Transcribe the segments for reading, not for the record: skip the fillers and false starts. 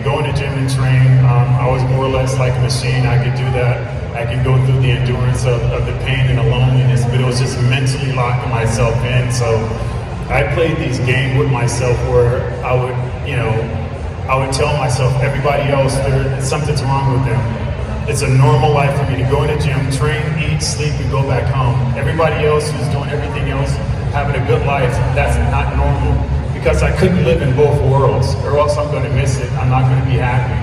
go in the gym and train. I was more or less like a machine. I could do that. I could go through the endurance of the pain and the loneliness, but it was just mentally locking myself in. So I played these games with myself where I would tell myself, everybody else, something's wrong with them. It's a normal life for me to go in the gym, train, eat, sleep, and go back home. Everybody else who's doing everything else, having a good life, that's not normal. Because I couldn't live in both worlds, or else I'm gonna miss it. I'm not gonna be happy.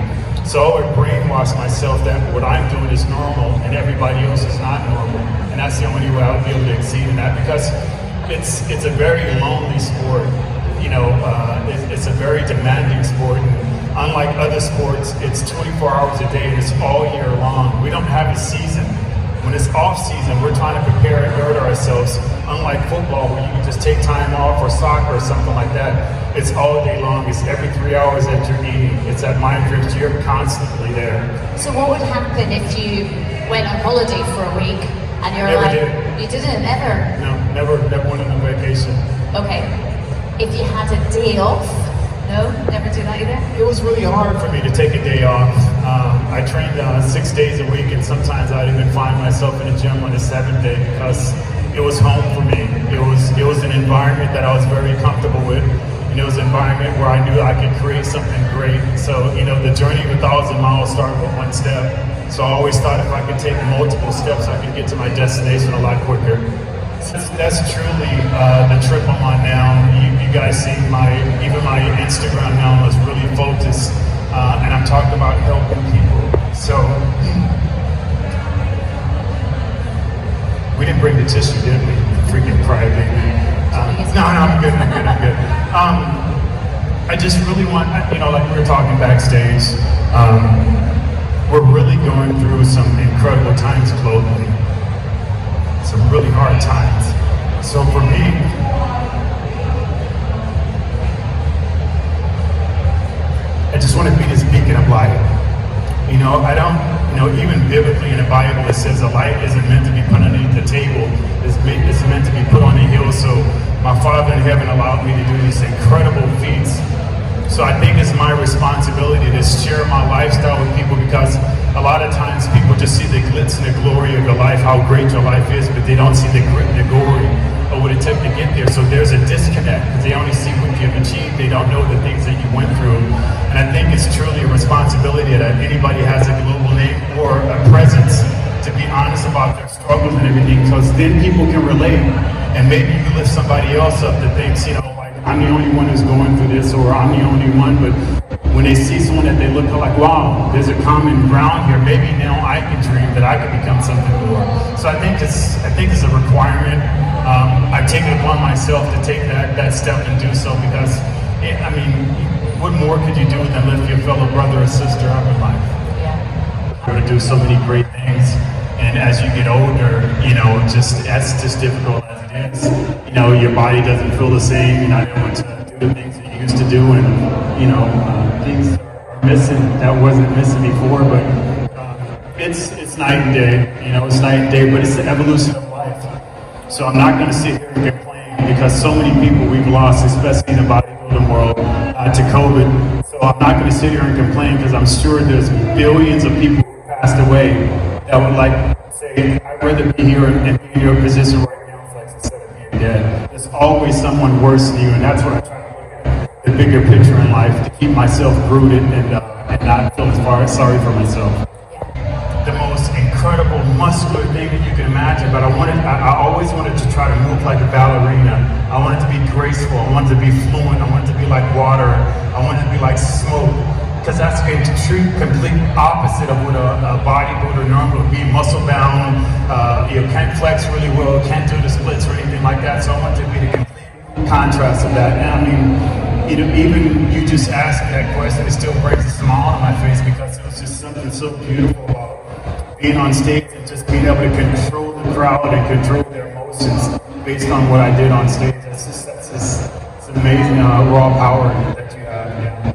So I would brainwash myself that what I'm doing is normal and everybody else is not normal. And that's the only way I would be able to exceed in that, because it's a very lonely sport. It's a very demanding sport. Unlike other sports, it's 24 hours a day and it's all year long. We don't have a season. When it's off season, we're trying to prepare and nurture ourselves. Unlike football, where you can just take time off, or soccer or something like that, it's all day long. It's every 3 hours that you're eating. It's at mind trips. You're constantly there. So what would happen if you went on holiday for a week and you're Never like, did. you didn't ever? No, never went on a vacation. Okay. If you had a day off? No, never do that either? It was really hard for me to take a day off. I trained 6 days a week, and sometimes I'd even find myself in the gym on the 7th day because it was home for me. It was an environment that I was very comfortable with. It was an environment where I knew I could create something great. So, the journey of 1,000 miles started with one step. So I always thought if I could take multiple steps, I could get to my destination a lot quicker. That's truly the trip I'm on now. You guys see even my Instagram now is really focused, and I'm talking about helping people. So we didn't bring the tissue, did we? Freaking crybaby. No, I'm good. I just really want, like we were talking backstage, we're really going through some incredible times globally. Some really hard times. So for me, I just want to be this beacon of light. I don't, even biblically in the Bible it says a light isn't meant to be put underneath the table. It's meant to be put on a hill. So my Father in heaven allowed me to do these incredible feats. So I think it's my responsibility to share my lifestyle with people, because a lot of times people just see the glitz and the glory of your life, how great your life is, but they don't see the grit and the glory of what it took to get there. So there's a disconnect because they only see what you've achieved. They don't know the things that you went through. And I think it's truly a responsibility that anybody has a global name or a presence to be honest about their struggles and everything, because then people can relate. And maybe you lift somebody else up that thinks, I'm the only one who's going through this, or I'm the only one, but when they see someone that they look like, wow, there's a common ground here, maybe now I can dream that I can become something more. So I think it's a requirement. I've taken it upon myself to take that step and do so, because, what more could you do than lift your fellow brother or sister up in life? Yeah. You're going to do so many great things, and as you get older, that's just difficult as it is. Your body doesn't feel the same. You're not able to do the things that you used to do, and things are missing that wasn't missing before. But it's night and day. It's night and day. But it's the evolution of life. So I'm not going to sit here and complain, because so many people we've lost, especially in the bodybuilding world, to COVID. So I'm not going to sit here and complain, because I'm sure there's billions of people who passed away that would say, I'd rather be here and be in your position right now, instead of being dead. There's always someone worse than you, and that's what I try to look at, the bigger picture in life, to keep myself rooted and not feel sorry for myself. The most incredible muscular thing that you can imagine, but I always wanted to try to move like a ballerina. I wanted to be graceful, I wanted to be fluent, I wanted to be like water, I wanted to be like smoke. Because that's a true, complete opposite of what a bodybuilder normally would be. Muscle bound, can't flex really well, can't do the splits or anything like that. So I want to be the complete contrast of that. And even you just asked me that question, it still brings a smile on my face, because it was just something so beautiful about being on stage and just being able to control the crowd and control their emotions based on what I did on stage. That's just it's amazing raw power that you have. Yeah.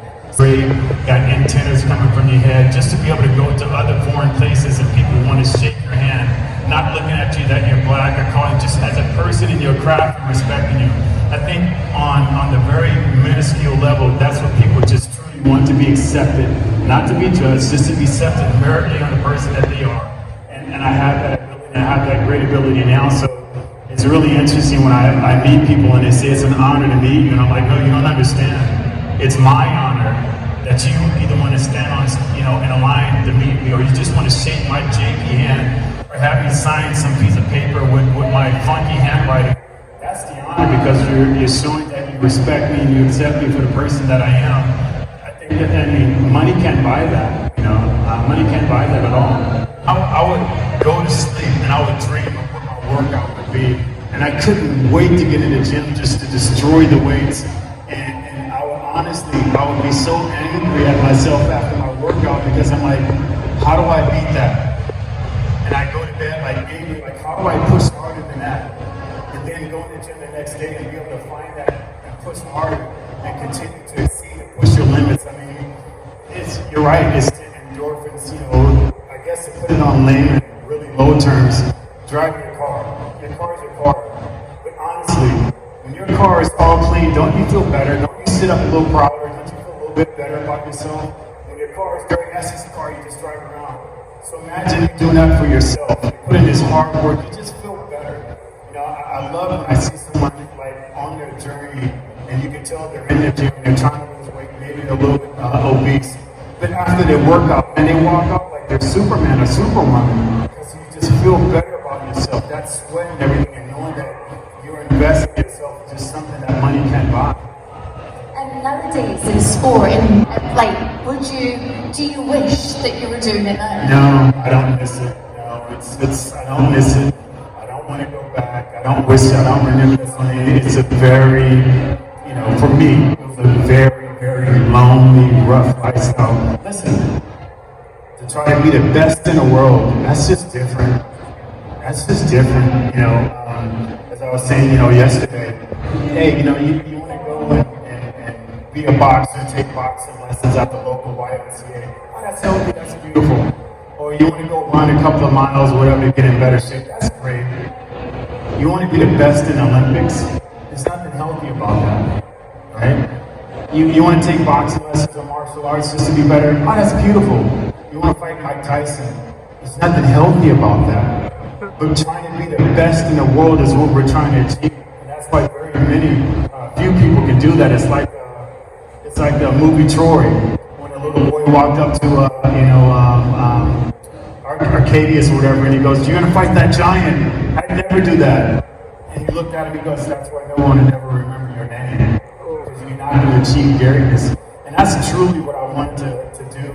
Got antennas coming from your head, just to be able to go to other foreign places and people want to shake your hand, not looking at you that you're black, or calling just as a person in your craft and respecting you. I think on the very minuscule level, that's what people just truly You want to be accepted, not to be judged, just to be accepted meritly on the person that they are. And I have that ability, and I have that great ability now. So it's really interesting when I meet people and they say it's an honor to meet you, and I'm like, no, you don't understand. It's my honor that you either want to stand on, in a line to meet me, or you just want to shake my JP hand, or have me sign some piece of paper with my funky handwriting. That's the honor, because you're showing that you respect me and you accept me for the person that I am. I think that money can't buy that. Money can't buy that at all. I would go to sleep and I would dream of what my workout would be, and I couldn't wait to get in the gym just to destroy the weights. And I would be so angry at myself after my workout, because I'm like, how do I beat that? And I go to bed like angry, like how do I push harder than that? And then go to the gym the next day and be able to find that and push harder and continue to exceed and push your limits. I mean, you're right, it's the endorphins, I guess to put it on lame and really low terms, driving your car. Your car is your car. But honestly, when your car is all clean, don't you feel better? Don't you sit up a little prouder? Don't you feel a little bit better about yourself? When your car is dirty, that's just a car you just drive around. So imagine you doing that for yourself. You put in this hard work, you just feel better. I love when I see someone like on their journey, and you can tell they're in their gym and they're trying to lose weight, maybe they're a little bit obese. But after their workout, and they walk out like they're Superman or Superwoman, because you just feel better about yourself. That sweat and everything, and knowing that you're investing in yourself is just something that money can't buy. And nowadays in sport, do you wish that you were doing it now? No, I don't miss it. No, I don't miss it. I don't want to go back. I don't wish it. I don't remember this one. It's a very, for me, it was a very, very lonely, rough lifestyle. Listen, to try to be the best in the world, that's just different. That's just different, as I was saying, yesterday, hey, you want to go and be a boxer, take boxing lessons at the local YMCA. Oh, that's healthy, that's beautiful. Or you want to go run a couple of miles, whatever, to get in better shape. That's great. You want to be the best in the Olympics? There's nothing healthy about that, right? You want to take boxing lessons or martial arts just to be better? Oh, that's beautiful. You want to fight Mike Tyson? There's nothing healthy about that. But trying to be the best in the world is what we're trying to achieve, and that's why very few people can do that. It's like the movie Troy, when a little boy walked up to Arcadius or whatever, and he goes, "You're gonna fight that giant?" "I'd never do that." And he looked at him, he goes, "That's why no one will ever remember your name, because you're not going to achieve greatness." And that's truly what I wanted to do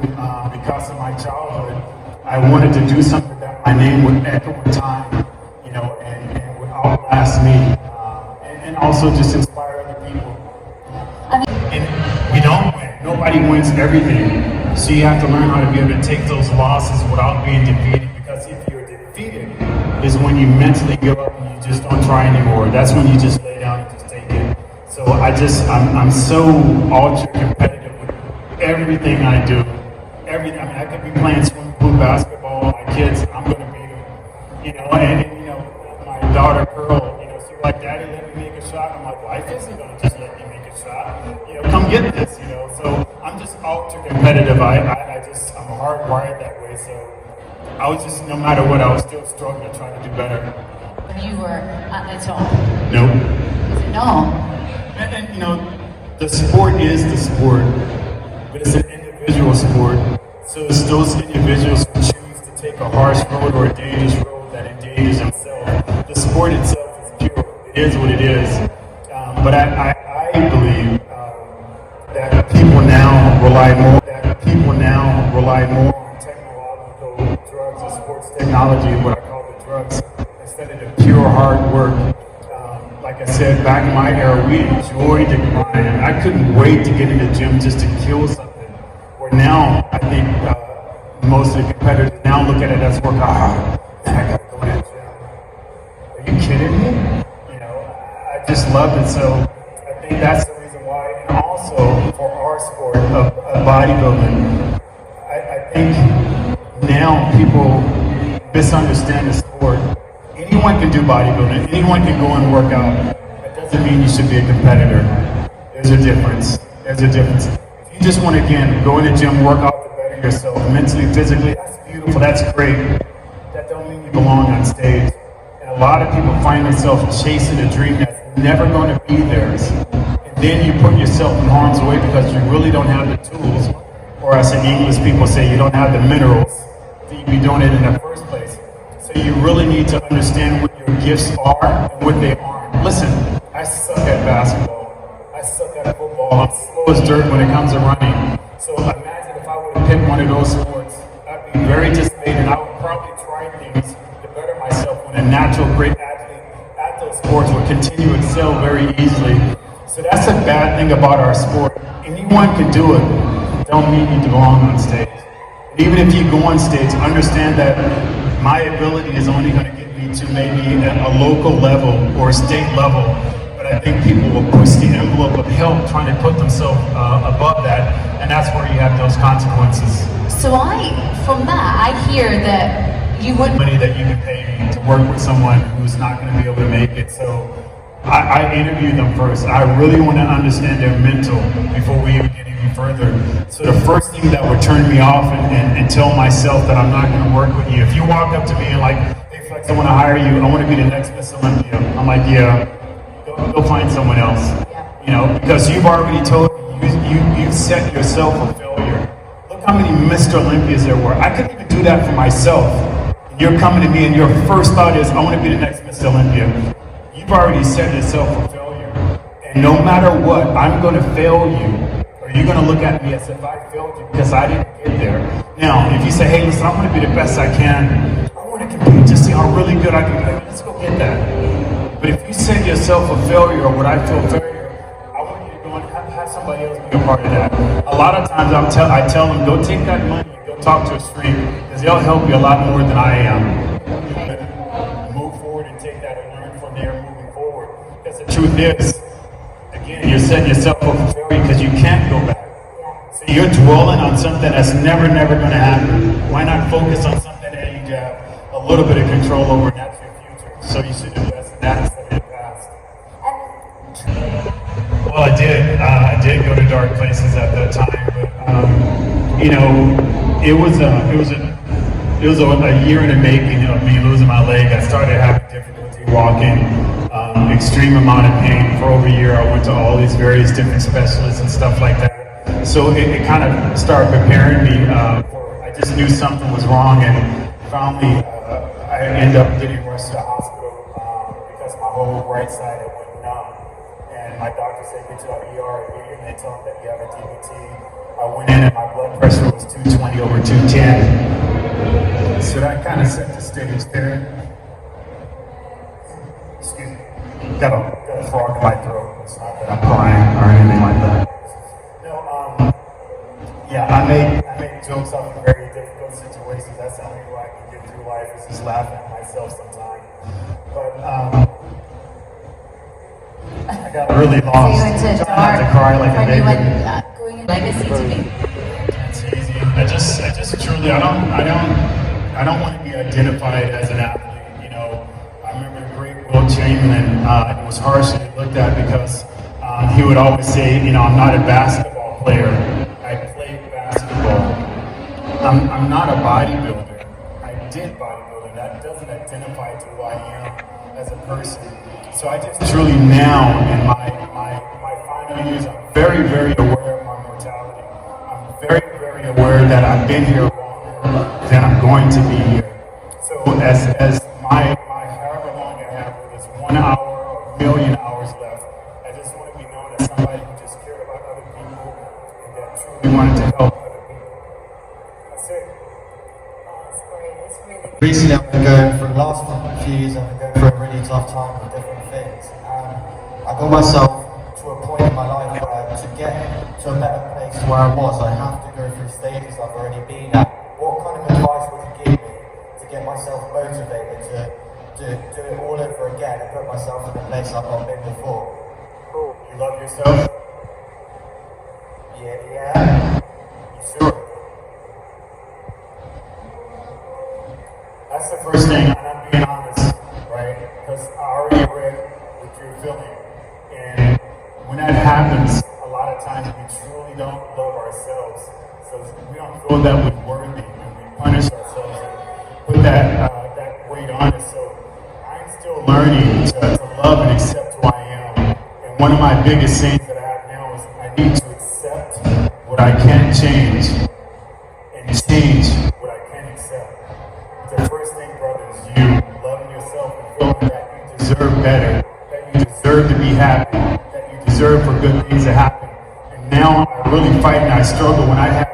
because of my childhood. I wanted to do something that my name would echo in time, and would outlast me, and also just inspire other people. And we don't win. Nobody wins everything. So you have to learn how to be able to take those losses without being defeated, because if you're defeated is when you mentally give up and you just don't try anymore. That's when you just lay down and just take it. So I'm so ultra competitive with everything I do. Everything. I mean, I could be playing swimming pool basketball with my kids, I'm going to beat them. My daughter Pearl, she's like, "Daddy, let me make a shot." I'm like, "Life isn't going to just let me make a shot. Come get this." So I'm just ultra competitive. I'm hardwired that way. So I was just, no matter what, I was still struggling, trying to do better. When you were at the top? Nope. Was it not? And the sport is the sport, but it's an individual sport. So it's those individuals who choose to take a harsh road or a dangerous road that endangers themselves. The sport itself is pure. It is what it is. But I believe that people now rely more on technological drugs or sports technology, what I call the drugs, instead of the pure hard work. Like I said, back in my era, we enjoyed the grind. I couldn't wait to get in the gym just to kill something. Where now, I think most of the competitors now look at it as work. I gotta go to the gym. Are you kidding me? I just love it. So I think that's the reason why. And also for our sport of bodybuilding, I think now people misunderstand the sport. Anyone can do bodybuilding. Anyone can go and work out. That doesn't mean you should be a competitor. There's a difference. If you just want to, again, go in the gym, work out to better yourself, mentally, physically, that's beautiful, that's great. That don't mean you belong on stage. And a lot of people find themselves chasing a dream that's never going to be theirs. And then you put yourself in harm's way because you really don't have the tools, or as the English people say, you don't have the minerals to be doing it in the first place. So you really need to understand what your gifts are and what they aren't. Listen, I suck at basketball. I suck at football. I'm slow as dirt when it comes to running. So imagine if I would have picked one of those sports, I'd be very dismayed, and I would probably try things to better myself when a natural great athlete at those sports would continue to excel very easily. So that's a bad thing about our sport. Anyone can do it. Don't mean you belong on stage. And even if you go on stage, understand that my ability is only going to get me to maybe a local level or a state level. But I think people will push the envelope of help trying to put themselves above that, and that's where you have those consequences. So from that, I hear that you would money that you can pay me to work with someone who's not going to be able to make it. So I interview them first. I really want to understand their mental before we even get any further. So the first thing that would turn me off and tell myself that I'm not going to work with you. If you walk up to me and like, hey Flex, I want to hire you. I want to be the next Miss Olympia. I'm like, yeah, go find someone else. You know, because you've already told me you've set yourself a failure. Look how many Mr. Olympias there were. I couldn't even do that for myself. And you're coming to me and your first thought is, I want to be the next Mr. Olympia. You've already set yourself a failure. And no matter what, I'm going to fail you. Or you're going to look at me as if I failed you because I didn't get there. Now, if you say, hey, listen, I want to be the best I can. I want to compete to see how really good I can be. Let's go get that. But if you set yourself a failure or what I feel failure, I want you to go and have somebody else be a part of that. A lot of times I tell them, go take that money and go talk to a stream because they'll help you a lot more than I am. Move forward and take that and learn from there moving forward. Because the truth is, again, you're setting yourself up for failure because you can't go back. So you're dwelling on something that's never going to happen. Why not focus on something that you have a little bit of control over, and that's your future. So you should invest in that instead of the past. Well, I did go to dark places at that time, but you know, it was a year in the making of me losing my leg. I started having difficulty walking, extreme amount of pain. For over a year, I went to all these various different specialists and stuff like that. So it kind of started preparing me for, I just knew something was wrong, and finally I ended up getting rushed to the hospital because my whole right side had went numb. And my doctor said, get to the ER immediately, and they told me that you have a DVT. I went in and my blood pressure was 220 over 210. So that kind of set the stage there. Excuse me. Got a frog in my throat. It's not that I'm crying or anything like that. No, yeah, I make jokes off of very difficult situations. That's the only way I can get through life, is just laughing at myself sometimes. But I got really lost. So you went to I had to cry like a baby. Going in legacy to me. It's easy. I just truly, I don't want to be identified as an athlete. You know, I remember the great Will Chamberlain. It was harshly looked at because he would always say, you know, I'm not a basketball player. I play basketball. I'm not a bodybuilder. I did bodybuilding. That doesn't identify to who I am as a person. So I just truly now, in my final years, I'm very, very aware of my mortality. I'm very, very aware that I've been here longer than I'm going to be here. So as my however long I have, whether it's 1 hour or a million hours left, I just want to be known as somebody who just cared about other people and that truly wanted to help other people. That's it. That's great. It's really Recently I've been going through, the last few years I've been going through a really tough time with different things. I got myself to a point in my life where to get to a better place where I was, I have to go through stages I've already been at. What kind of advice would you give me to get myself motivated to do it all over again and put myself in the place I've not been before? Cool. You love yourself? Yeah. You sure? That's the first thing, and I'm being honest, right? Because I already read what you're feeling. And when that happens, a lot of lot of times we truly don't love ourselves. So we don't feel that we're worthy, and we punish ourselves and put that weight on us. So I'm still learning to love and accept who I am. And one of my biggest sayings that I have now is I need to accept what I can't change and change what I can accept. The first thing, brother, is you loving yourself and feeling that you deserve better, that you deserve to be happy, that you deserve for good things to happen. And now I really fight and I struggle when I have,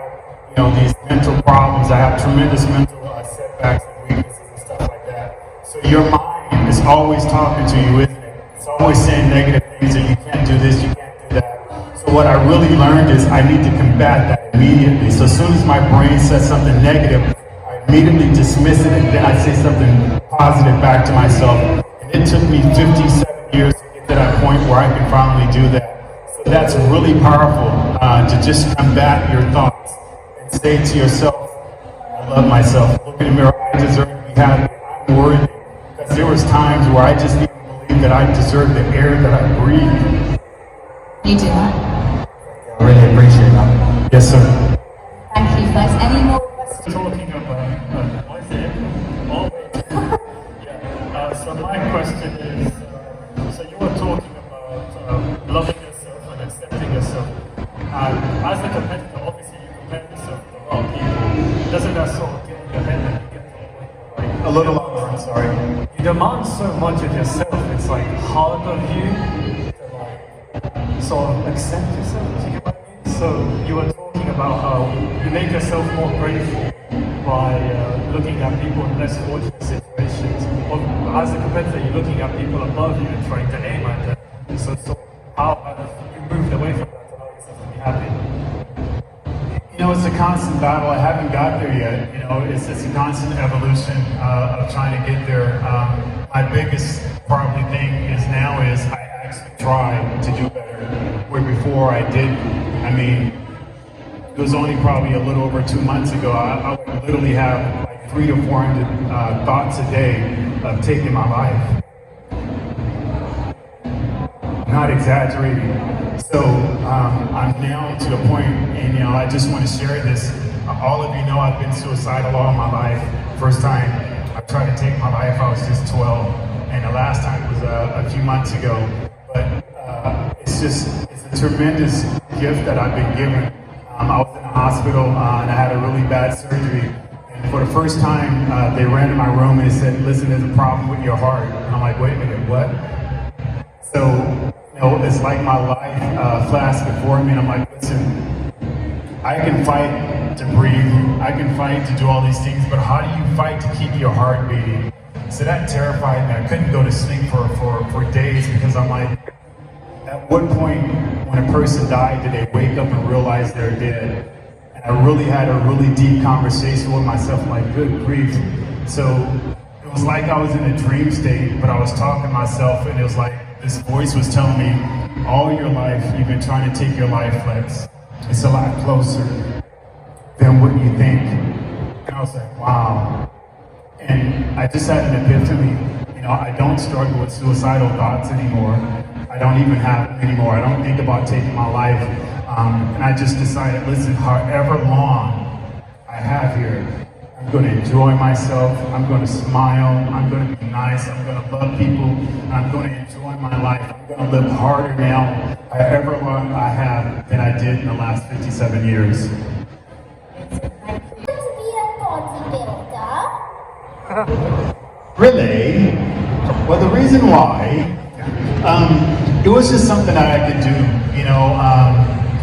these mental problems. I have tremendous mental setbacks and weaknesses and stuff like that. So your mind is always talking to you, isn't it? It's always saying negative things and you can't do this, you can't do that. So what I really learned is I need to combat that immediately. So as soon as my brain says something negative, I immediately dismiss it and then I say something positive back to myself. And it took me 57 years to get to that point where I can finally do that. So that's really powerful, to just combat your thoughts and say to yourself, I love myself. Look in the mirror, I deserve to be happy. I'm worthy. Because there was times where I just didn't believe that I deserved the air that I breathe. You do that. I really appreciate that. Yes, sir. Thank you, folks. Any more questions? Talking about, what is it? Always. Yeah. So my question is, so you were talking about loving yourself and accepting yourself. As a competitor, obviously you compare yourself with a lot of people. Doesn't that sort of get in your head and you get to like, A little longer, I'm sorry. you demand so much of yourself, it's like hard of you to like sort of accept yourself, do you get what I mean? So you were talking about how you make yourself more grateful by looking at people in less fortunate situations. Or as a competitor, you're looking at people above you and trying to aim at them. So how have you moved away from that to allow yourself to be happy? It's a constant battle. I haven't got there yet. It's a constant evolution of trying to get there. My biggest probably thing is I actually try to do better, where before I didn't. I mean, it was only probably a little over 2 months ago, I would literally have like 300 to 400 thoughts a day of taking my life. Not exaggerating. So I'm now to the point, and I just want to share this. All of you know I've been suicidal all my life. First time I tried to take my life, I was just 12, and the last time was a few months ago. But it's a tremendous gift that I've been given. I was in a hospital and I had a really bad surgery. And for the first time, they ran in my room and they said, listen, there's a problem with your heart. And I'm like, wait a minute, what? So, it's like my life flashed before me, and I'm like, listen, I can fight to breathe, I can fight to do all these things, but how do you fight to keep your heart beating? So that terrified me. I couldn't go to sleep for days because I'm like, at what point when a person died did they wake up and realize they're dead? And I really had a really deep conversation with myself, like, good grief. So it was like I was in a dream state, but I was talking to myself, and it was like, this voice was telling me, all your life, you've been trying to take your life, Flex. It's a lot closer than what you think. And I was like, wow. And I just had an epiphany. I don't struggle with suicidal thoughts anymore. I don't even have them anymore. I don't think about taking my life. And I just decided, listen, however long I have here, I'm going to enjoy myself, I'm going to smile, I'm going to be nice, I'm going to love people, and I'm going to enjoy my life. I'm going to live harder now, however long I have, than I did in the last 57 years. To be a bodybuilder? Really? Well, the reason why, it was just something that I could do.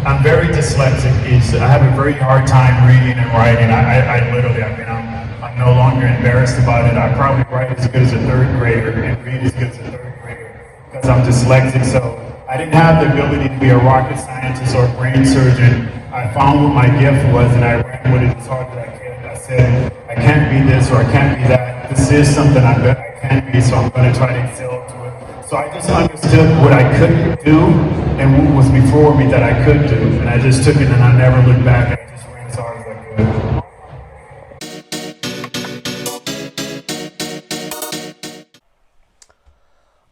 I'm very dyslexic. I have a very hard time reading and writing. I literally, I'm no longer embarrassed about it. I probably write as good as a third grader and read as good as a third grader because I'm dyslexic. So I didn't have the ability to be a rocket scientist or a brain surgeon. I found what my gift was and I ran with it as hard as I could. I said, I can't be this or I can't be that. This is something I bet I can be, so I'm going to try to excel to it. So I just understood what I couldn't do and what was before me that I could do. And I just took it and I never looked back. And I just ran as hard as I could.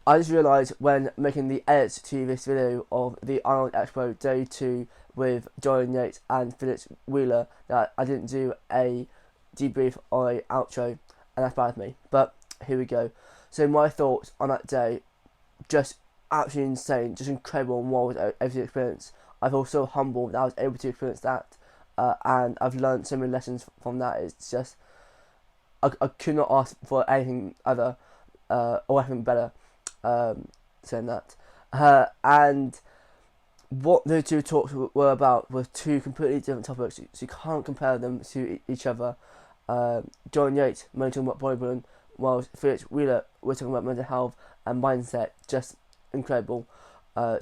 I just realised when making the edits to this video of the Arnold Expo Day 2 with John Yates and Phillips Wheeler that I didn't do a debrief or a outro, and that's bad of me. But here we go. So my thoughts on that day, just absolutely insane, just incredible and wild every experience. I feel so humbled that I was able to experience that, and I've learned so many lessons from that. It's just, I could not ask for anything other or anything better. Saying that, and what the two talks were about were two completely different topics, so you can't compare them to each other. John Yates mainly talking about bodybuilding, whilst Felix Wheeler were talking about mental health and mindset. Just incredible,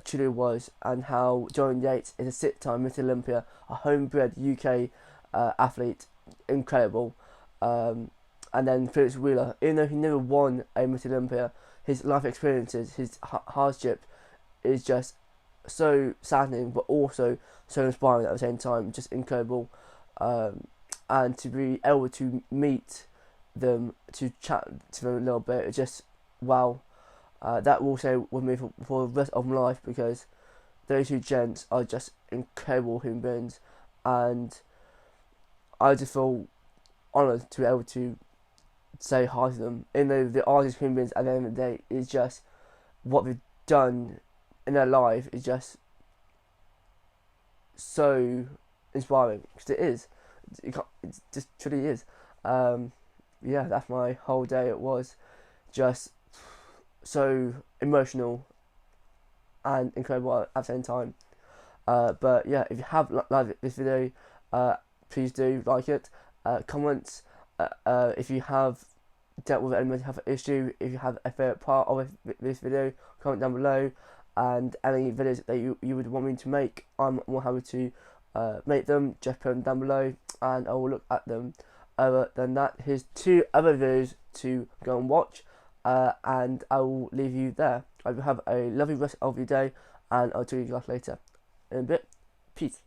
truly was. And how John Yates is a 6-time Miss Olympia, a homebred UK athlete, incredible. And then Felix Wheeler, even though he never won a Miss Olympia, his life experiences, his hardship is just so saddening, but also so inspiring at the same time. Just incredible, and to be able to meet them, to chat to them a little bit, it's just wow. That will stay with me for the rest of my life, because those two gents are just incredible human beings, and I just feel honoured to be able to say hi to them. Even though the artist human beings at the end of the day is just what they've done in their life is just so inspiring, because it is. It just truly is. Yeah, that's my whole day. It was just so emotional and incredible at the same time. But yeah, if you have liked this video, please do like it. Comments. If you have dealt with any mental health issue, if you have a favourite part of this video, comment down below. And any videos that you would want me to make, I'm more happy to make them. Just put them down below and I will look at them. Other than that, here's 2 other videos to go and watch, and I will leave you there. I hope you have a lovely rest of your day, and I'll see you guys later in a bit. Peace.